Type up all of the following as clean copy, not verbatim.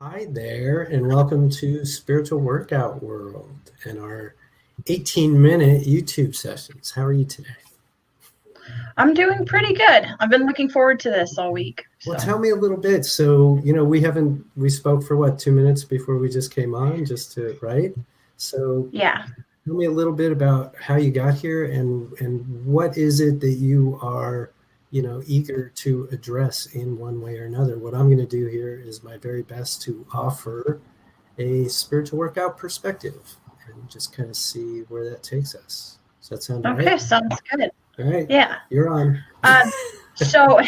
Hi there, and welcome to Spiritual Workout World and our 18-minute YouTube sessions. How are you today? I'm doing pretty good. I've been looking forward to this all week. Well, tell me a little bit. So, we spoke for what, 2 minutes before we just came on, right? So Yeah. tell me a little bit about how you got here and what is it that you are, eager to address in one way or another. What I'm going to do here is my very best to offer a spiritual workout perspective and just kind of see where that takes us. Does that sound right? Okay, sounds good. All right. Yeah. You're on. So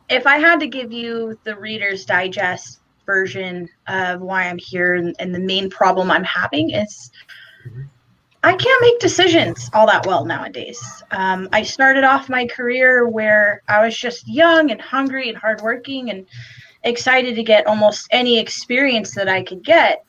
if I had to give you the Reader's Digest version of why I'm here and the main problem I'm having is I can't make decisions all that well nowadays. I started off my career where I was just young and hungry and hardworking and excited to get almost any experience that I could get.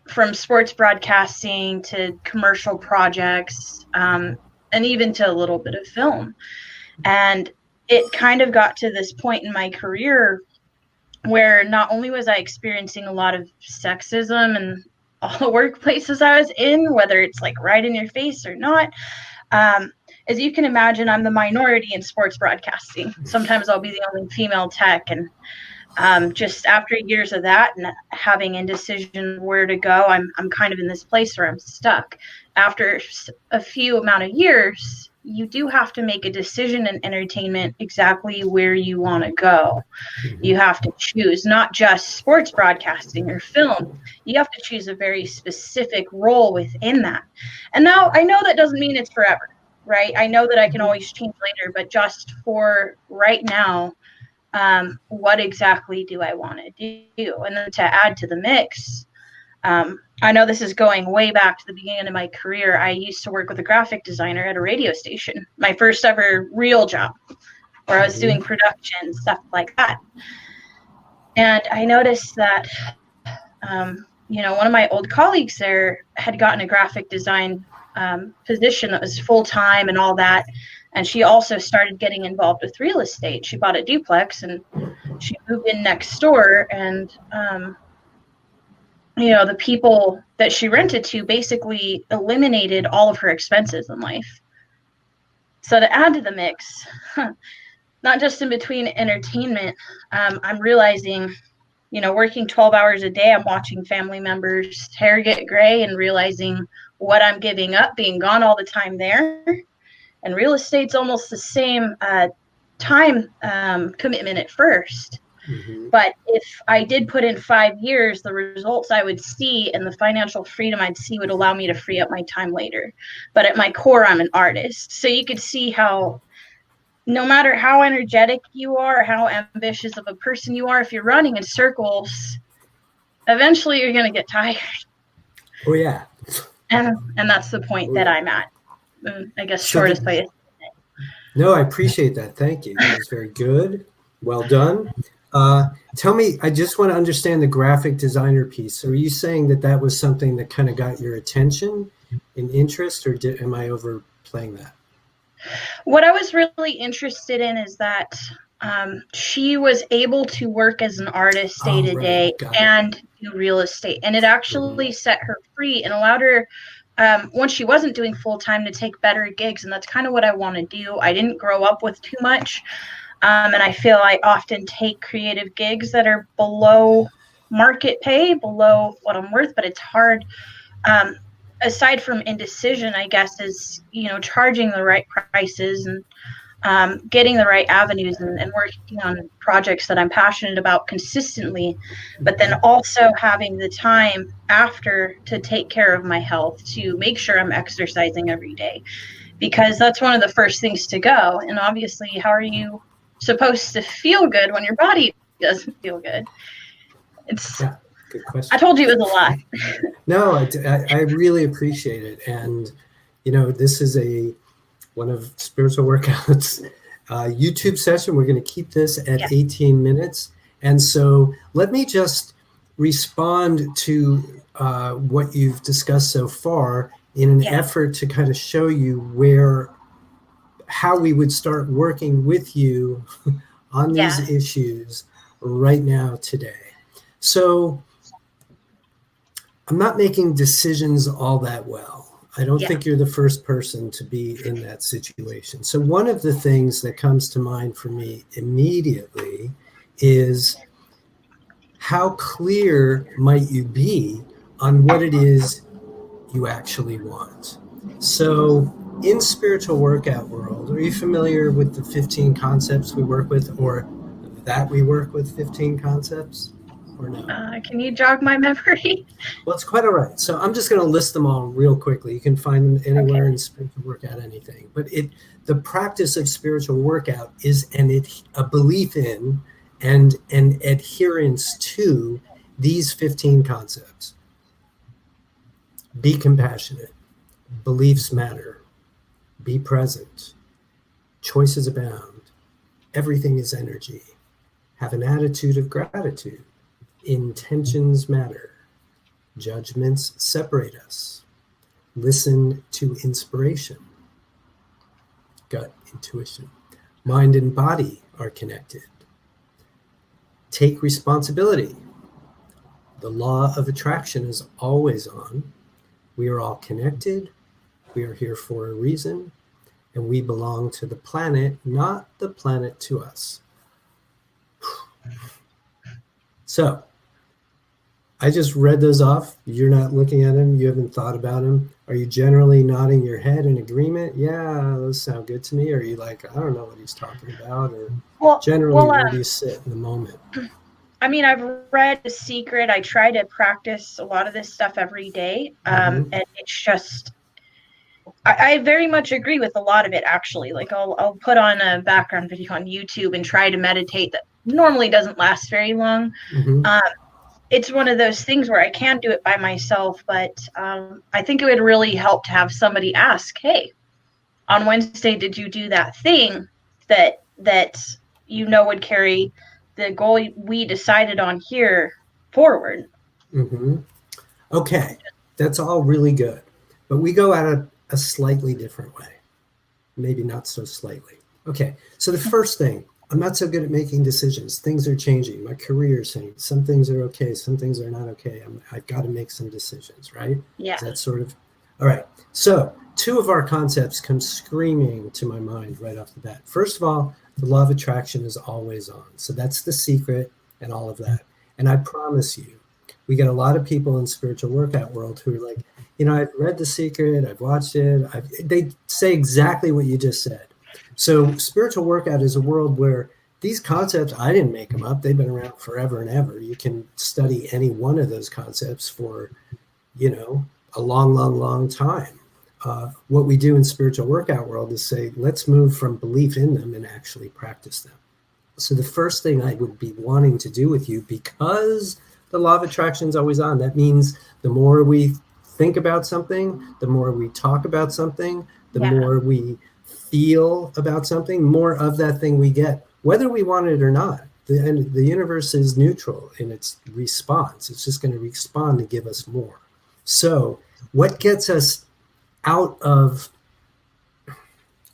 From sports broadcasting to commercial projects, and even to a little bit of film. And it kind of got to this point in my career where not only was I experiencing a lot of sexism in all the workplaces I was in, whether it's like right in your face or not, as you can imagine, I'm the minority in sports broadcasting. Sometimes I'll be the only female tech, and just after years of that and having indecision where to go, I'm kind of in this place where I'm stuck. After a few amount of years, you do have to make a decision in entertainment exactly where you want to go. You have to choose not just sports broadcasting or film. You have to choose a very specific role within that. And now I know that doesn't mean it's forever, right? I know that I can always change later, but just for right now, what exactly do I want to do? And then to add to the mix, I know this is going way back to the beginning of my career. I used to work with a graphic designer at a radio station, my first ever real job, where I was doing production, stuff like that. And I noticed that, one of my old colleagues there had gotten a graphic design position that was full-time and all that. And she also started getting involved with real estate. She bought a duplex and she moved in next door. And, the people that she rented to basically eliminated all of her expenses in life. So to add to the mix, not just in between entertainment, I'm realizing, working 12 hours a day, I'm watching family members' hair get gray and realizing what I'm giving up, being gone all the time there. And real estate's almost the same time commitment at first. But if I did put in 5 years, the results I would see and the financial freedom I'd see would allow me to free up my time later. But at my core, I'm an artist. So you could see how no matter how energetic you are, how ambitious of a person you are, if you're running in circles, eventually you're going to get tired. Oh, yeah. And that's the point that I'm at. I guess shortest way. No, I appreciate that. Thank you. That was very good. Well done. Tell me, I just want to understand the graphic designer piece. So are you saying that was something that kind of got your attention and interest, or am I overplaying that? What I was really interested in is that she was able to work as an artist day to day and do real estate. And it actually set her free and allowed her, once she wasn't doing full time, to take better gigs. And that's kind of what I want to do. I didn't grow up with too much. And I feel I often take creative gigs that are below market pay, below what I'm worth, but it's hard. Aside from indecision, I guess, is, charging the right prices and getting the right avenues and working on projects that I'm passionate about consistently, but then also having the time after to take care of my health, to make sure I'm exercising every day, because that's one of the first things to go. And obviously, how are you supposed to feel good when your body doesn't feel good? Good question. I told you it was a lot. No, I really appreciate it. And, this is one of Spiritual Workouts YouTube session. We're going to keep this at 18 minutes. And so let me just respond to what you've discussed so far in an effort to kind of show you how we would start working with you on these issues right now, today. So I'm not making decisions all that well. I don't think you're the first person to be in that situation. So one of the things that comes to mind for me immediately is, how clear might you be on what it is you actually want? So in spiritual workout world, are you familiar with the 15 concepts we work with, or that we work with 15 concepts, or no? Can you jog my memory? Well, it's quite all right. So I'm just going to list them all real quickly. You can find them anywhere in spiritual workout, anything. But the practice of spiritual workout is a belief in and an adherence to these 15 concepts. Be compassionate. Beliefs matter. Be present. Choices abound. Everything is energy. Have an attitude of gratitude. Intentions matter. Judgments separate us. Listen to inspiration. Gut intuition. Mind and body are connected. Take responsibility. The law of attraction is always on. We are all connected. We are here for a reason. And we belong to the planet, not the planet to us. So, I just read those off. You're not looking at them. You haven't thought about them. Are you generally nodding your head in agreement? Yeah, those sound good to me. Or are you like, I don't know what he's talking about? Or generally, where do you sit in the moment? I mean, I've read The Secret. I try to practice a lot of this stuff every day. And it's just, I very much agree with a lot of it, actually. Like, I'll put on a background video on YouTube and try to meditate. That normally doesn't last very long. It's one of those things where I can't do it by myself, but I think it would really help to have somebody ask, hey, on Wednesday, did you do that thing that would carry the goal we decided on here forward? Okay, that's all really good. But we go at it a slightly different way. Maybe not so slightly. Okay, so the first thing, I'm not so good at making decisions. Things are changing. My career is changing. Some things are okay. Some things are not okay. I've got to make some decisions, right? Yeah. That's sort of, all right. So 2 of our concepts come screaming to my mind right off the bat. First of all, the law of attraction is always on. So that's the secret and all of that. And I promise you, we get a lot of people in spiritual workout world who are like, I've read The Secret. I've watched it. They say exactly what you just said. So spiritual workout is a world where these concepts, I didn't make them up. They've been around forever and ever. You can study any one of those concepts for, a long, long, long time. What we do in spiritual workout world is say, let's move from belief in them and actually practice them. So the first thing I would be wanting to do with you, because the law of attraction is always on, that means the more we think about something, the more we talk about something, the more we feel about something, more of that thing we get, whether we want it or not. The universe is neutral in its response. It's just going to respond to give us more. So what gets us out of, I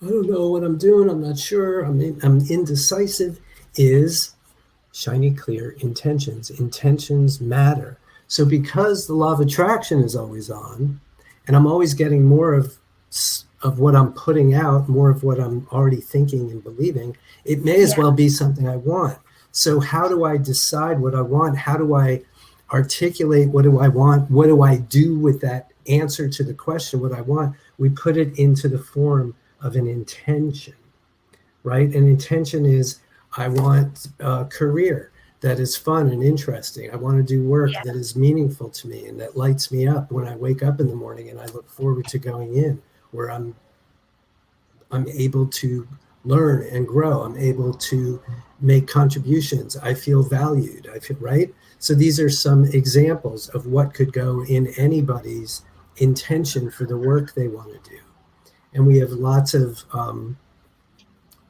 don't know what I'm doing, I'm not sure, I'm indecisive, is shiny, clear intentions. Intentions matter. So because the law of attraction is always on, and I'm always getting more of what I'm putting out, more of what I'm already thinking and believing, it may as well be something I want. So how do I decide what I want? How do I articulate what do I want? What do I do with that answer to the question, what I want? We put it into the form of an intention, right? An intention is, I want a career that is fun and interesting. I want to do work that is meaningful to me and that lights me up when I wake up in the morning and I look forward to going in, where I'm able to learn and grow. I'm able to make contributions. I feel valued. I feel right. So these are some examples of what could go in anybody's intention for the work they want to do. And we have lots of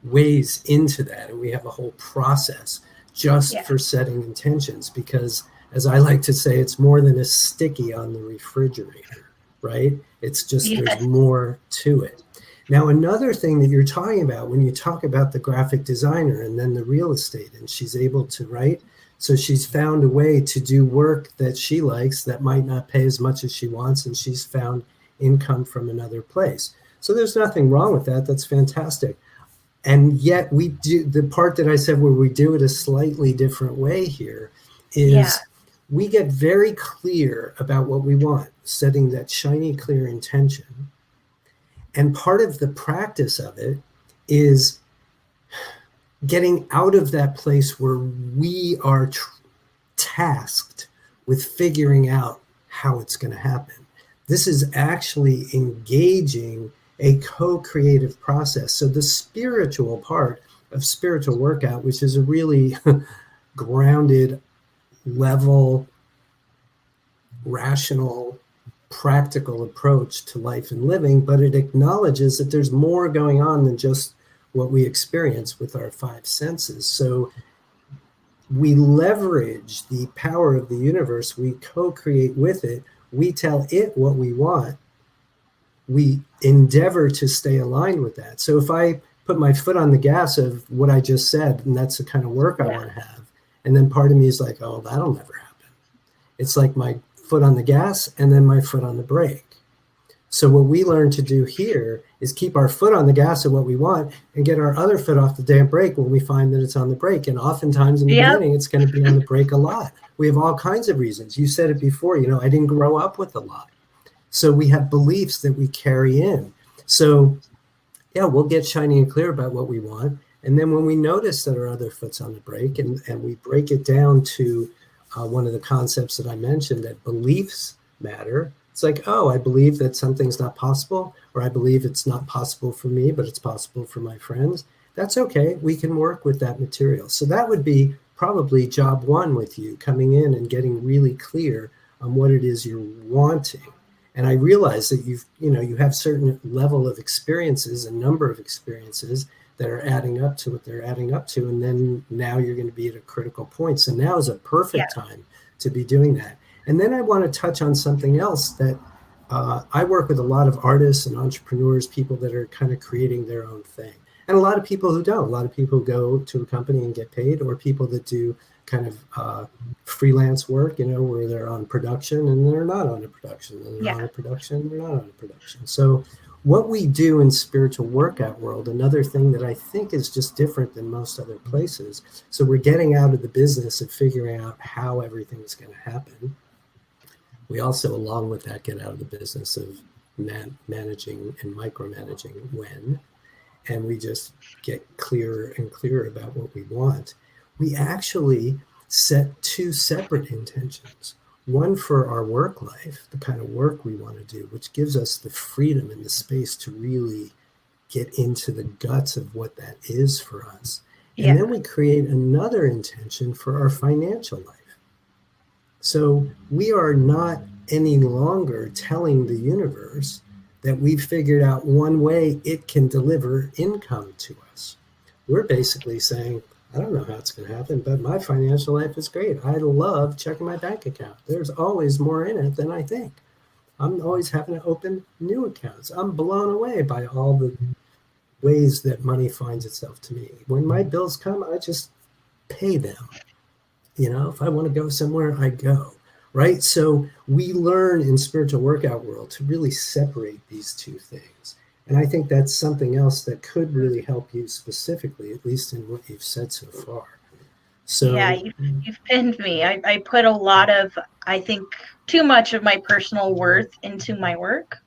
ways into that. And we have a whole process just for setting intentions, because as I like to say, it's more than a sticky on the refrigerator, right? It's just, there's more to it. Now, another thing that you're talking about when you talk about the graphic designer and then the real estate, and she's able to write, so she's found a way to do work that she likes that might not pay as much as she wants, and she's found income from another place. So there's nothing wrong with that. That's fantastic. And yet we do the part that I said where we do it a slightly different way here is we get very clear about what we want, setting that shiny, clear intention. And part of the practice of it is getting out of that place where we are tasked with figuring out how it's going to happen. This is actually engaging a co-creative process. So the spiritual part of spiritual workout, which is a really grounded, level, rational, practical approach to life and living, but it acknowledges that there's more going on than just what we experience with our five senses. So we leverage the power of the universe, we co-create with it, we tell it what we want, we endeavor to stay aligned with that. So if I put my foot on the gas of what I just said, and that's the kind of work I want to have, and then part of me is like, oh, that'll never happen. It's like my foot on the gas and then my foot on the brake. So what we learn to do here is keep our foot on the gas of what we want and get our other foot off the damn brake when we find that it's on the brake. And oftentimes in the beginning, it's going to be on the brake a lot. We have all kinds of reasons. You said it before, I didn't grow up with a lot. So we have beliefs that we carry in. So yeah, we'll get shiny and clear about what we want. And then when we notice that our other foot's on the brake and we break it down to one of the concepts that I mentioned, that beliefs matter. It's like, oh, I believe that something's not possible, or I believe it's not possible for me, but it's possible for my friends. That's okay. We can work with that material. So that would be probably job one with you, coming in and getting really clear on what it is you're wanting. And I realize that you have certain level of experiences, a number of experiences that are adding up to what they're adding up to. And then now you're going to be at a critical point. So now is a perfect time to be doing that. And then I want to touch on something else that I work with a lot of artists and entrepreneurs, people that are kind of creating their own thing. And a lot of people who don't. A lot of people go to a company and get paid, or people that do kind of freelance work, where they're on production and they're not on a production, and they're on a production and they're not on a production. So what we do in spiritual workout world, another thing that I think is just different than most other places. So we're getting out of the business of figuring out how everything's going to happen. We also, along with that, get out of the business of managing and micromanaging when, and we just get clearer and clearer about what we want. We actually set two separate intentions. One for our work life, the kind of work we want to do, which gives us the freedom and the space to really get into the guts of what that is for us. And then we create another intention for our financial life. So we are not any longer telling the universe that we've figured out one way it can deliver income to us. We're basically saying, I don't know how it's going to happen, but my financial life is great. I love checking my bank account. There's always more in it than I think. I'm always having to open new accounts. I'm blown away by all the ways that money finds itself to me. When my bills come, I just pay them. If I want to go somewhere, I go, right? So we learn in spiritual workout world to really separate these two things. And I think that's something else that could really help you specifically, at least in what you've said so far. So yeah, you've pinned me. I put a lot of, I think, too much of my personal worth into my work.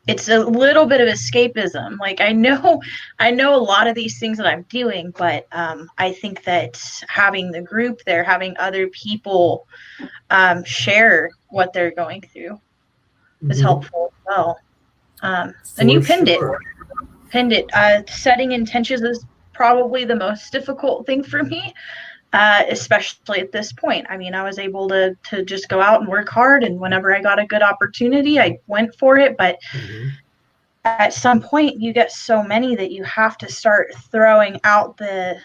It's a little bit of escapism. Like I know a lot of these things that I'm doing, but I think that having the group there, having other people share what they're going through is helpful as well. And you pinned it. Setting intentions is probably the most difficult thing for me, especially at this point. I mean, I was able to just go out and work hard, and whenever I got a good opportunity, I went for it. But at some point, you get so many that you have to start throwing out the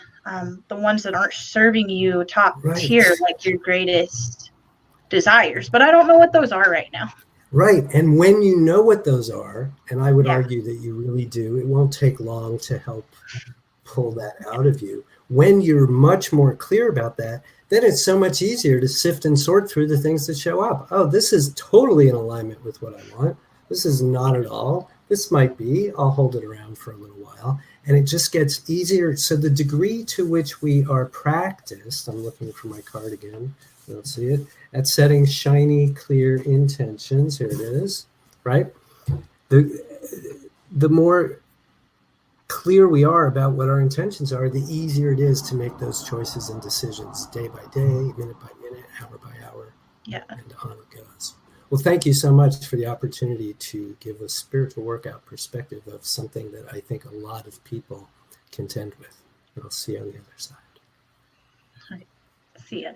ones that aren't serving you top tier, like your greatest desires. But I don't know what those are right now. Right. And when you know what those are, and I would Yeah. argue that you really do, it won't take long to help pull that out of you. When you're much more clear about that, then it's so much easier to sift and sort through the things that show up. Oh, this is totally in alignment with what I want. This is not at all. This might be. I'll hold it around for a little while. And it just gets easier. So the degree to which we are practiced, I'm looking for my card again. I don't see it. At setting shiny, clear intentions. Here it is, right? The more clear we are about what our intentions are, the easier it is to make those choices and decisions day by day, minute by minute, hour by hour, Yeah. and on it goes. Well, thank you so much for the opportunity to give a spiritual workout perspective of something that I think a lot of people contend with. And I'll see you on the other side. See ya.